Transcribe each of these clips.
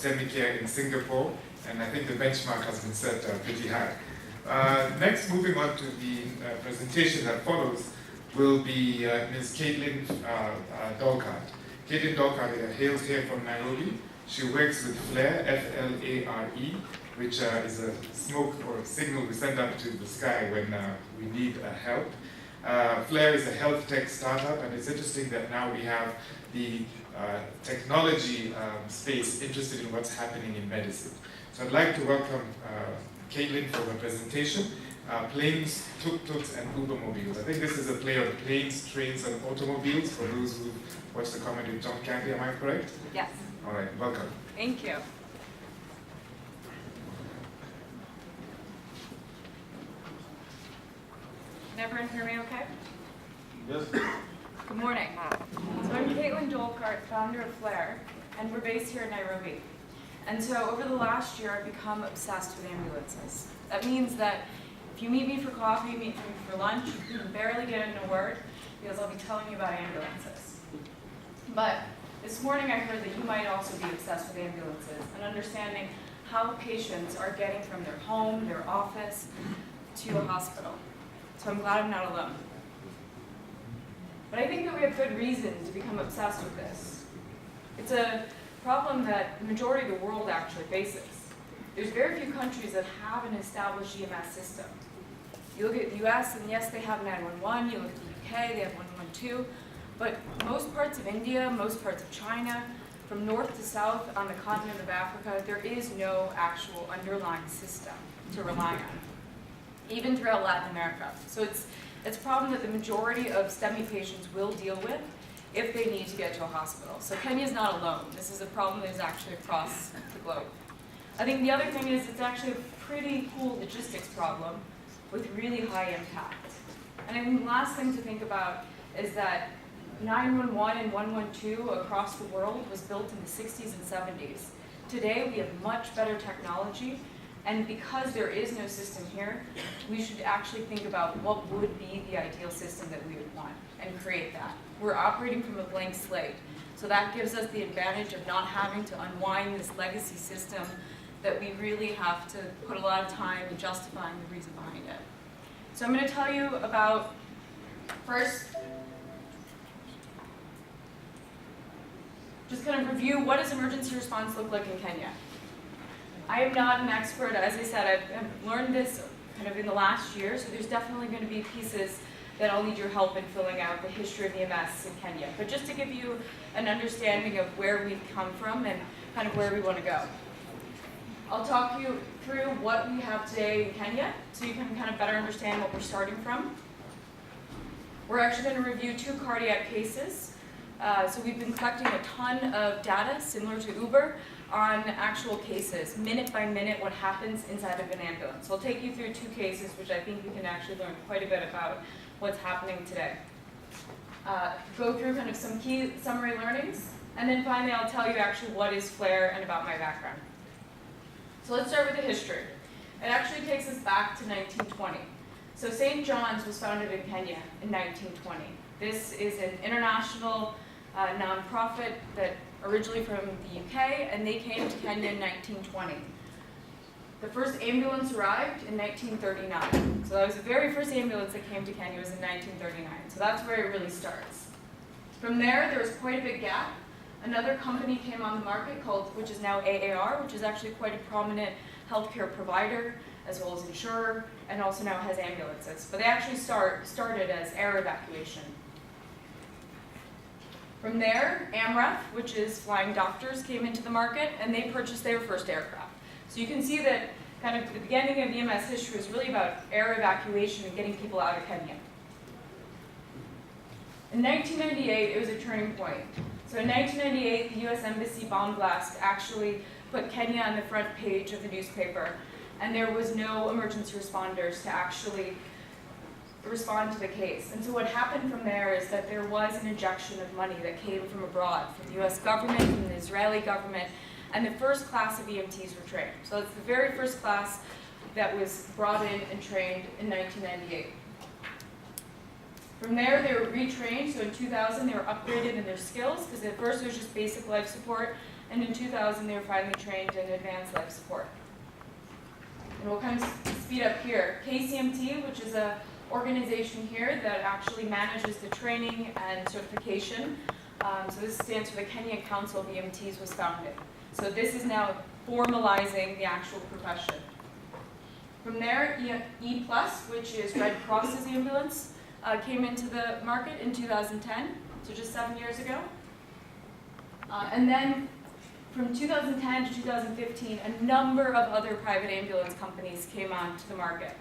STEMI care in Singapore, and I think the benchmark has been set pretty high. Next, moving on to the presentation that follows, will be Ms. Caitlin Dolcart. Caitlin Dolcart hails here from Nairobi. She works with FLARE, F-L-A-R-E, which is a smoke or signal we send up to the sky when we need help. FLARE is a health tech startup, and it's interesting that now we have the technology space interested in what's happening in medicine. So I'd like to welcome Caitlin for the presentation. Planes, tuk-tuks, and Ubermobiles. I think this is a play on planes, trains, and automobiles for those who watch the comedy with John Candy. Am I correct? Yes. All right, welcome. Thank you. Can everyone hear me okay? Yes. Good morning. So I'm Caitlin Dolcart, founder of FLARE, and we're based here in Nairobi. And so over the last year, I've become obsessed with ambulances. That means that if you meet me for coffee, meet me for lunch, you can barely get in a word because I'll be telling you about ambulances. But this morning I heard that you might also be obsessed with ambulances and understanding how patients are getting from their home, their office, to a hospital. So I'm glad I'm not alone. But I think that we have good reason to become obsessed with this. It's a problem that the majority of the world actually faces. There's very few countries that have an established EMS system. You look at the US, and yes, they have 911. You look at the UK, they have 112. But most parts of India, most parts of China, from north to south on the continent of Africa, there is no actual underlying system to rely on, even throughout Latin America. So it's a problem that the majority of STEMI patients will deal with if they need to get to a hospital. So Kenya is not alone. This is a problem that is actually across the globe. I think the other thing is it's actually a pretty cool logistics problem with really high impact. And I think the last thing to think about is that 911 and 112 across the world was built in the 60s and 70s. Today we have much better technology, and because there is no system here, we should actually think about what would be the ideal system that we would want and create that. We're operating from a blank slate, so that gives us the advantage of not having to unwind this legacy system that we really have to put a lot of time in justifying the reason behind it. So I'm going to tell you about, first, just kind of review what does emergency response look like in Kenya. I am not an expert. As I said, I've learned this kind of in the last year, so there's definitely going to be pieces that I'll need your help in filling out the history of EMS in Kenya. But just to give you an understanding of where we've come from and kind of where we want to go. I'll talk you through what we have today in Kenya, so you can kind of better understand what we're starting from. We're actually going to review 2 cardiac cases. So we've been collecting a ton of data, similar to Uber, on actual cases, minute by minute, what happens inside of an ambulance. So I'll take you through 2 cases, which I think we can actually learn quite a bit about what's happening today. Go through kind of some key summary learnings, and then finally I'll tell you actually what is FLARE and about my background. So let's start with the history. It actually takes us back to 1920. So St. John's was founded in Kenya in 1920. This is an international nonprofit that originally from the UK, and they came to Kenya in 1920. The first ambulance arrived in 1939. So that was the very first ambulance that came to Kenya was in 1939. So that's where it really starts. From there was quite a big gap. Another company came on the market which is now AAR, which is actually quite a prominent healthcare provider, as well as insurer, and also now has ambulances. But they actually started as air evacuation. From there, AMREF, which is Flying Doctors, came into the market, and they purchased their first aircraft. So you can see that kind of the beginning of EMS history is really about air evacuation and getting people out of Kenya. In 1998, it was a turning point. So in 1998, the US Embassy bomb blast actually put Kenya on the front page of the newspaper, and there was no emergency responders to actually respond to the case. And so what happened from there is that there was an injection of money that came from abroad, from the US government, from the Israeli government, and the first class of EMTs were trained. So it's the very first class that was brought in and trained in 1998. From there, they were retrained, so in 2000 they were upgraded in their skills, because at first it was just basic life support, and in 2000 they were finally trained in advanced life support. And we'll kind of speed up here. KCMT, which is an organization here that actually manages the training and certification. So this stands for the Kenya Council of EMTs, was founded. So this is now formalizing the actual profession. From there, E+, which is Red Cross's ambulance, came into the market in 2010, so just 7 years ago. And then from 2010 to 2015, a number of other private ambulance companies came onto the market.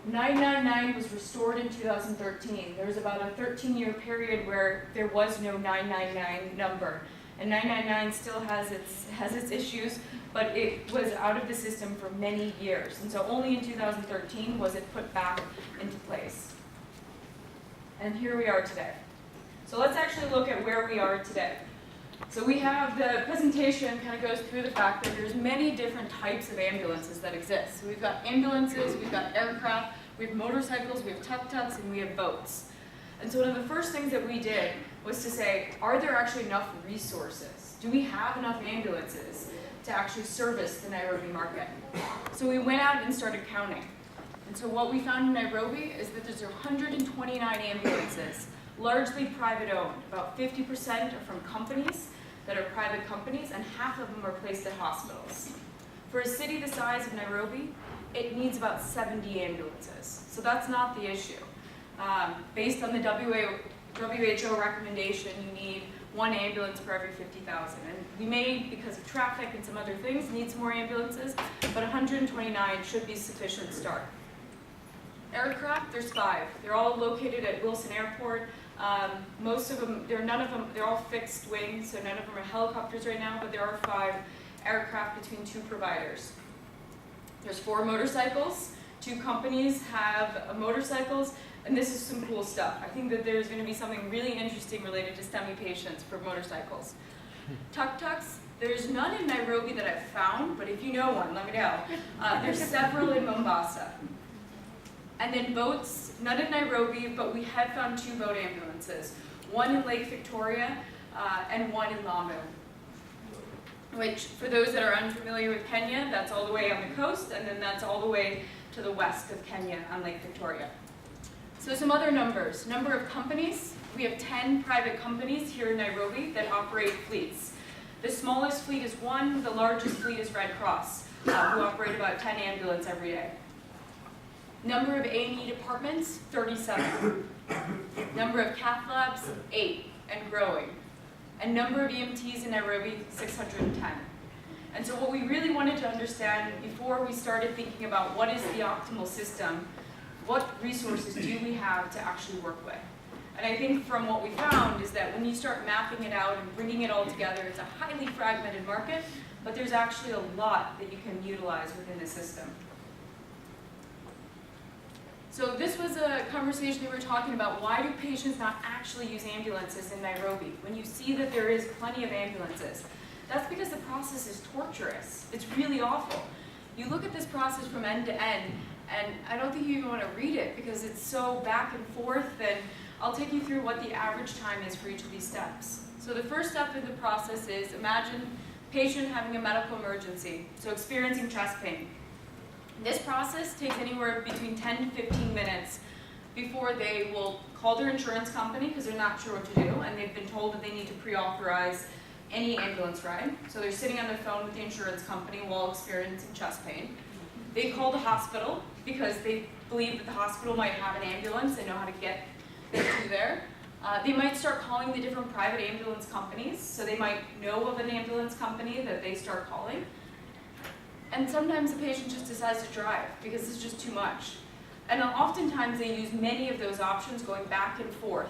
999 was restored in 2013. There was about a 13-year period where there was no 999 number. And 999 still has its issues, but it was out of the system for many years. And so only in 2013 was it put back into place. And here we are today. So let's actually look at where we are today. So we have the presentation kind of goes through the fact that there's many different types of ambulances that exist. So we've got ambulances, we've got aircraft, we have motorcycles, we have tuk-tuks, and we have boats. And so one of the first things that we did was to say, are there actually enough resources? Do we have enough ambulances to actually service the Nairobi market? So we went out and started counting. And so what we found in Nairobi is that there's 129 ambulances, largely private owned. About 50% are from companies that are private companies, and half of them are placed at hospitals. For a city the size of Nairobi, it needs about 70 ambulances. So that's not the issue. Based on the WHO recommendation, you need 1 ambulance for every 50,000. And we may, because of traffic and some other things, need some more ambulances, but 129 should be sufficient start. Aircraft, there's 5. They're all located at Wilson Airport. Most of them, they're all fixed wing, so none of them are helicopters right now, but there are 5 aircraft between 2 providers. There's 4 motorcycles. 2 companies have motorcycles, and this is some cool stuff. I think that there's going to be something really interesting related to STEMI patients for motorcycles. Tuk-tuks, there's none in Nairobi that I've found, but if you know one, let me know. There's several in Mombasa. And then boats, none in Nairobi, but we have found 2 boat ambulances. One in Lake Victoria and one in Lamu. Which, for those that are unfamiliar with Kenya, that's all the way on the coast, and then that's all the way to the west of Kenya on Lake Victoria. So some other numbers. Number of companies. We have 10 private companies here in Nairobi that operate fleets. The smallest fleet is 1, the largest fleet is Red Cross, who operate about 10 ambulances every day. Number of A&E departments, 37. Number of cath labs, 8, and growing. And number of EMTs in Nairobi, 610. And so what we really wanted to understand before we started thinking about what is the optimal system, what resources do we have to actually work with? And I think from what we found is that when you start mapping it out and bringing it all together, it's a highly fragmented market, but there's actually a lot that you can utilize within the system. So this was a conversation that we were talking about, why do patients not actually use ambulances in Nairobi? When you see that there is plenty of ambulances, that's because the process is torturous. It's really awful. You look at this process from end to end, and I don't think you even want to read it because it's so back and forth, and I'll take you through what the average time is for each of these steps. So the first step in the process is, imagine patient having a medical emergency, so experiencing chest pain. This process takes anywhere between 10 to 15 minutes before they will call their insurance company because they're not sure what to do, and they've been told that they need to pre-authorize any ambulance ride. So they're sitting on their phone with the insurance company while experiencing chest pain. They call the hospital because they believe that the hospital might have an ambulance and know how to get them to there. They might start calling the different private ambulance companies, so they might know of an ambulance company that they start calling. And sometimes the patient just decides to drive because it's just too much. And oftentimes they use many of those options going back and forth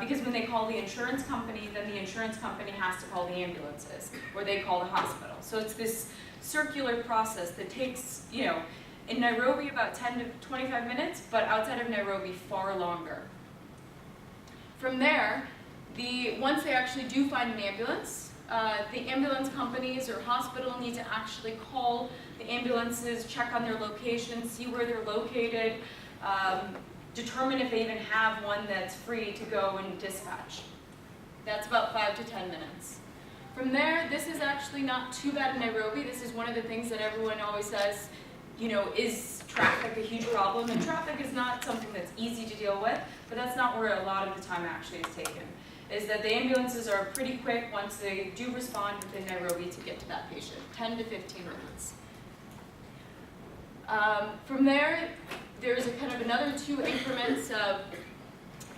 because when they call the insurance company, then the insurance company has to call the ambulances or they call the hospital. So it's this circular process that takes, in Nairobi about 10 to 25 minutes, but outside of Nairobi far longer. From there, once they actually do find an ambulance, the ambulance companies or hospital need to actually call the ambulances, check on their location, see where they're located, determine if they even have one that's free to go and dispatch. That's about 5 to 10 minutes. From there, this is actually not too bad in Nairobi. This is one of the things that everyone always says, you know, is traffic a huge problem? And traffic is not something that's easy to deal with, but that's not where a lot of the time actually is taken. Is that the ambulances are pretty quick once they do respond within Nairobi to get to that patient, 10 to 15 minutes. From there, there's a kind of another 2 increments of,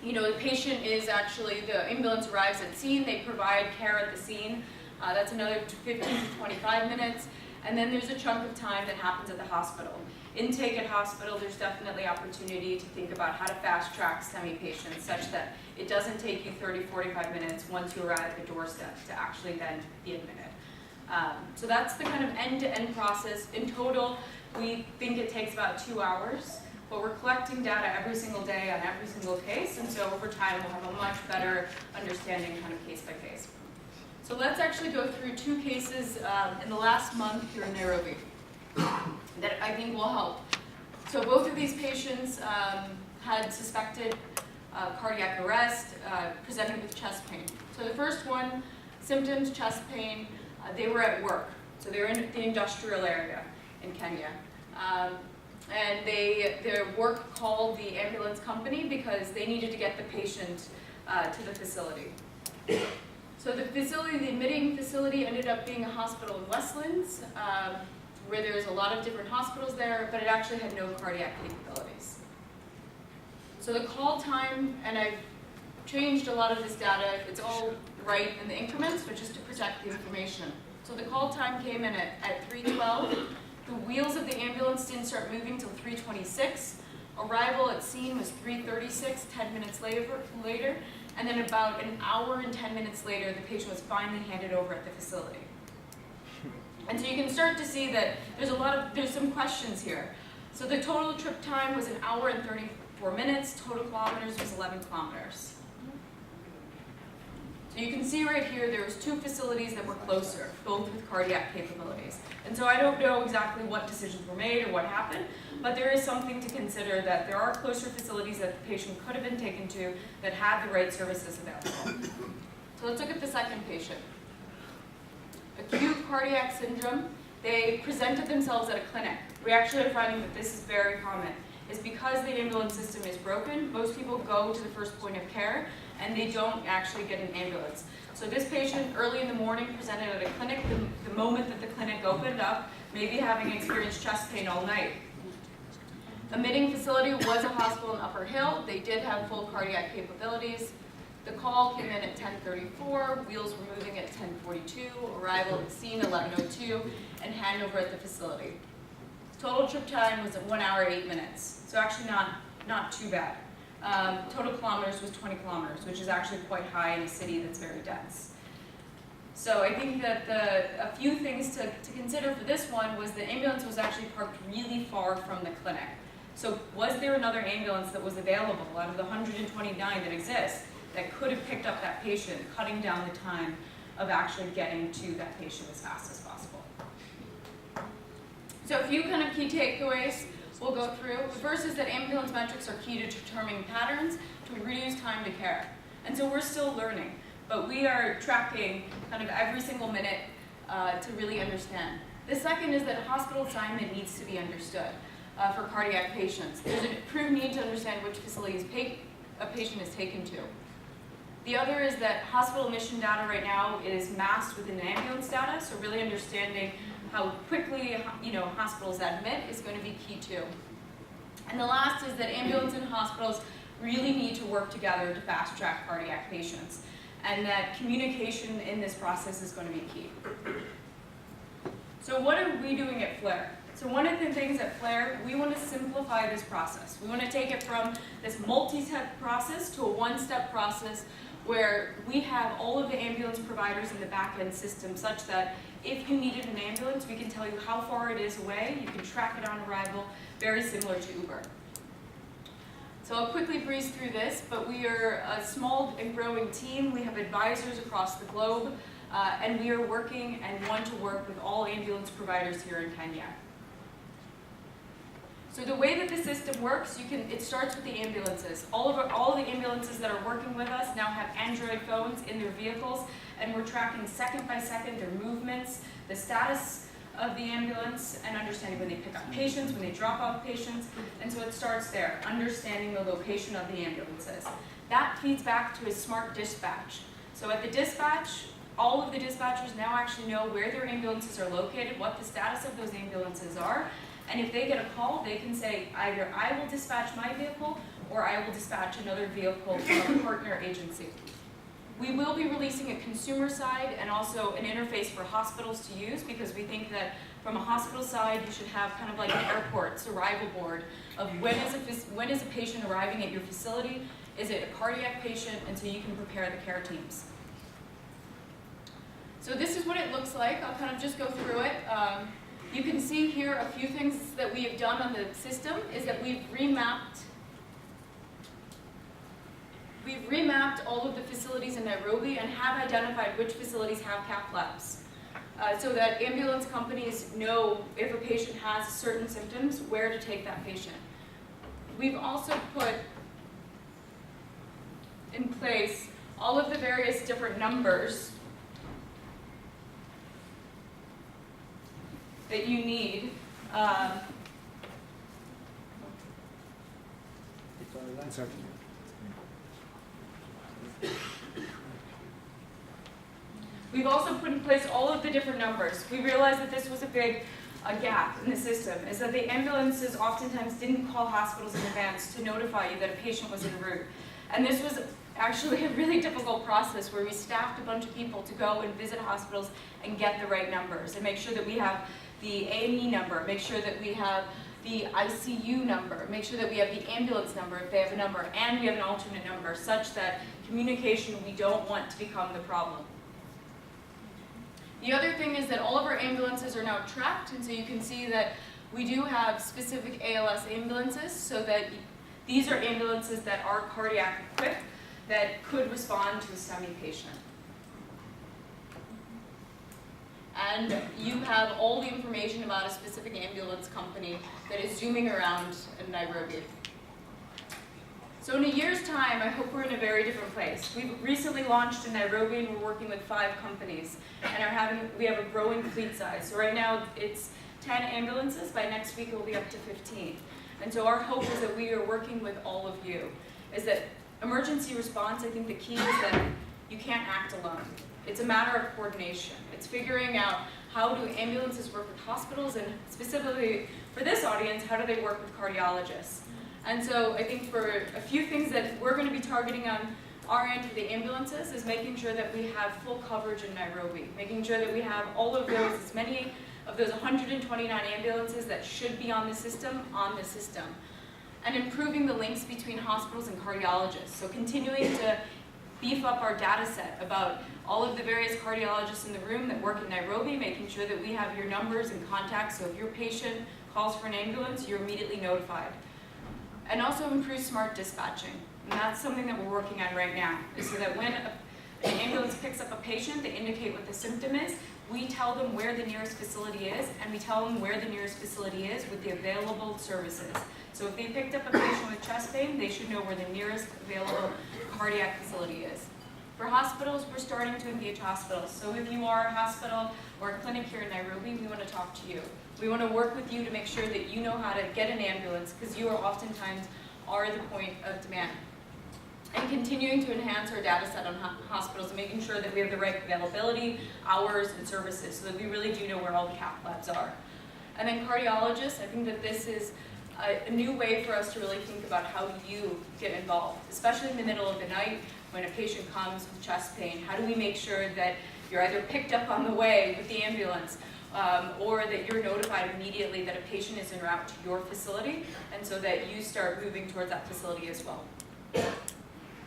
you know, the patient is actually, the ambulance arrives at scene, they provide care at the scene. That's another 15 to 25 minutes. And then there's a chunk of time that happens at the hospital. Intake at hospital, there's definitely opportunity to think about how to fast track STEMI patients such that it doesn't take you 30, 45 minutes once you arrive at the doorstep to actually then be admitted. So that's the kind of end-to-end process. In total, we think it takes about 2 hours, but we're collecting data every single day on every single case, and so over time we'll have a much better understanding kind of case by case. So let's actually go through 2 cases in the last month here in Nairobi that I think will help. So both of these patients had suspected cardiac arrest, presented with chest pain. So the first one, symptoms, chest pain, they were at work. So they were in the industrial area in Kenya. And their work called the ambulance company because they needed to get the patient to the facility. So the facility, the admitting facility, ended up being a hospital in Westlands, where there's a lot of different hospitals there, but it actually had no cardiac capabilities. So the call time, and I've changed a lot of this data, it's all right in the increments, but just to protect the information. So the call time came in at 3:12. The wheels of the ambulance didn't start moving until 3:26. Arrival at scene was 3:36, 10 minutes later, and then about an hour and 10 minutes later, the patient was finally handed over at the facility. And so you can start to see that there's some questions here. So the total trip time was 1 hour and 34 minutes, total kilometers was 11 kilometers. So you can see right here, there was 2 facilities that were closer, both with cardiac capabilities. And so I don't know exactly what decisions were made or what happened, but there is something to consider that there are closer facilities that the patient could have been taken to that had the right services available. So let's look at the second patient. Acute cardiac syndrome, they presented themselves at a clinic. We actually are finding that this is very common. Is because the ambulance system is broken, most people go to the first point of care and they don't actually get an ambulance. So this patient early in the morning presented at a clinic, the moment that the clinic opened up, maybe having experienced chest pain all night. Admitting facility was a hospital in Upper Hill. They did have full cardiac capabilities. The call came in at 10:34, wheels were moving at 10:42, arrival at scene 11:02, and handover at the facility. Total trip time was at 1 hour, 8 minutes, so actually not too bad. Total kilometers was 20 kilometers, which is actually quite high in a city that's very dense. So I think that a few things to consider for this one was the ambulance was actually parked really far from the clinic. So was there another ambulance that was available out of the 129 that exist that could have picked up that patient, cutting down the time of actually getting to that patient as fast as possible? So a few kind of key takeaways we'll go through. The first is that ambulance metrics are key to determining patterns to reduce time to care. And so we're still learning, but we are tracking kind of every single minute to really understand. The second is that hospital assignment needs to be understood for cardiac patients. There's a proved need to understand which facilities a patient is taken to. The other is that hospital admission data right now is masked within ambulance data, so really understanding how quickly hospitals admit is going to be key too. And the last is that ambulance and hospitals really need to work together to fast track cardiac patients, and that communication in this process is going to be key. So what are we doing at FLAIR? So one of the things at FLAIR, we want to simplify this process. We want to take it from this multi-step process to a one-step process where we have all of the ambulance providers in the back-end system such that if you needed an ambulance, we can tell you how far it is away, you can track it on arrival, very similar to Uber. So I'll quickly breeze through this, but we are a small and growing team. We have advisors across the globe, and we are working and want to work with all ambulance providers here in Kenya. So the way that the system works, it starts with the ambulances. All of the ambulances that are working with us now have Android phones in their vehicles, and we're tracking second by second their movements, the status of the ambulance, and understanding when they pick up patients, when they drop off patients. And so it starts there, understanding the location of the ambulances. That feeds back to a smart dispatch. So at the dispatch, all of the dispatchers now actually know where their ambulances are located, what the status of those ambulances are, and if they get a call, they can say either I will dispatch my vehicle or I will dispatch another vehicle from a partner agency. We will be releasing a consumer side and also an interface for hospitals to use, because we think that from a hospital side you should have kind of like an airport's arrival board of when is a patient arriving at your facility, is it a cardiac patient, and so you can prepare the care teams. So this is what it looks like. I'll kind of just go through it. You can see here a few things that we have done on the system is that we've remapped all of the facilities in Nairobi and have identified which facilities have cath labs, so that ambulance companies know if a patient has certain symptoms, where to take that patient. We've also put in place all of the various different numbers that you need. We've also put in place all of the different numbers. We realized that this was a big gap in the system, is that the ambulances oftentimes didn't call hospitals in advance to notify you that a patient was en route. And this was actually a really difficult process where we staffed a bunch of people to go and visit hospitals and get the right numbers and make sure that we have the A&E number, make sure that we have the ICU number, make sure that we have the ambulance number if they have a number, and we have an alternate number, such that communication we don't want to become the problem. The other thing is that all of our ambulances are now tracked, and so you can see that we do have specific ALS ambulances, so that these are ambulances that are cardiac equipped that could respond to a STEMI patient. And you have all the information about a specific ambulance company that is zooming around in Nairobi. So in a year's time, I hope we're in a very different place. We've recently launched in Nairobi, and we're working with 5 companies, and we have a growing fleet size. So right now it's 10 ambulances. By next week it will be up to 15. And so our hope is that we are working with all of you. Is that emergency response, I think the key is that you can't act alone. It's a matter of coordination. It's figuring out how do ambulances work with hospitals, and specifically for this audience, how do they work with cardiologists? And so I think for a few things that we're going to be targeting on our end for the ambulances is making sure that we have full coverage in Nairobi, making sure that we have all of those, as many of those 129 ambulances that should be on the system, and improving the links between hospitals and cardiologists. So continuing to beef up our data set about all of the various cardiologists in the room that work in Nairobi, making sure that we have your numbers and contacts, so if your patient calls for an ambulance, you're immediately notified. And also improve smart dispatching. And that's something that we're working on right now, is so that when an ambulance picks up a patient, they indicate what the symptom is, we tell them where the nearest facility is, and we tell them where the nearest facility is with the available services. So if they picked up a patient with chest pain, they should know where the nearest available cardiac facility is. For hospitals, we're starting to engage hospitals. So if you are a hospital or a clinic here in Nairobi, we want to talk to you. We want to work with you to make sure that you know how to get an ambulance, because you are oftentimes the point of demand. And continuing to enhance our data set on hospitals and making sure that we have the right availability, hours, and services, so that we really do know where all the cath labs are. And then cardiologists, I think that this is a new way for us to really think about how you get involved, especially in the middle of the night when a patient comes with chest pain. How do we make sure that you're either picked up on the way with the ambulance, or that you're notified immediately that a patient is en route to your facility, and so that you start moving towards that facility as well.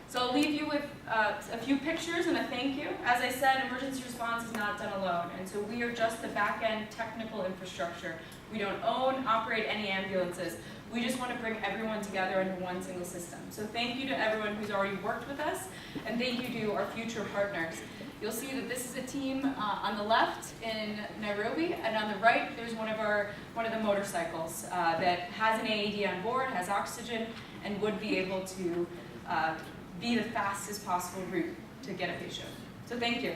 So I'll leave you with a few pictures and a thank you. As I said, emergency response is not done alone, and so we are just the back-end technical infrastructure. We don't own, operate any ambulances. We just want to bring everyone together under one single system. So thank you to everyone who's already worked with us, and thank you to our future partners. You'll see that this is a team on the left in Nairobi, and on the right there's one of the motorcycles that has an AED on board, has oxygen, and would be able to be the fastest possible route to get a patient. So thank you.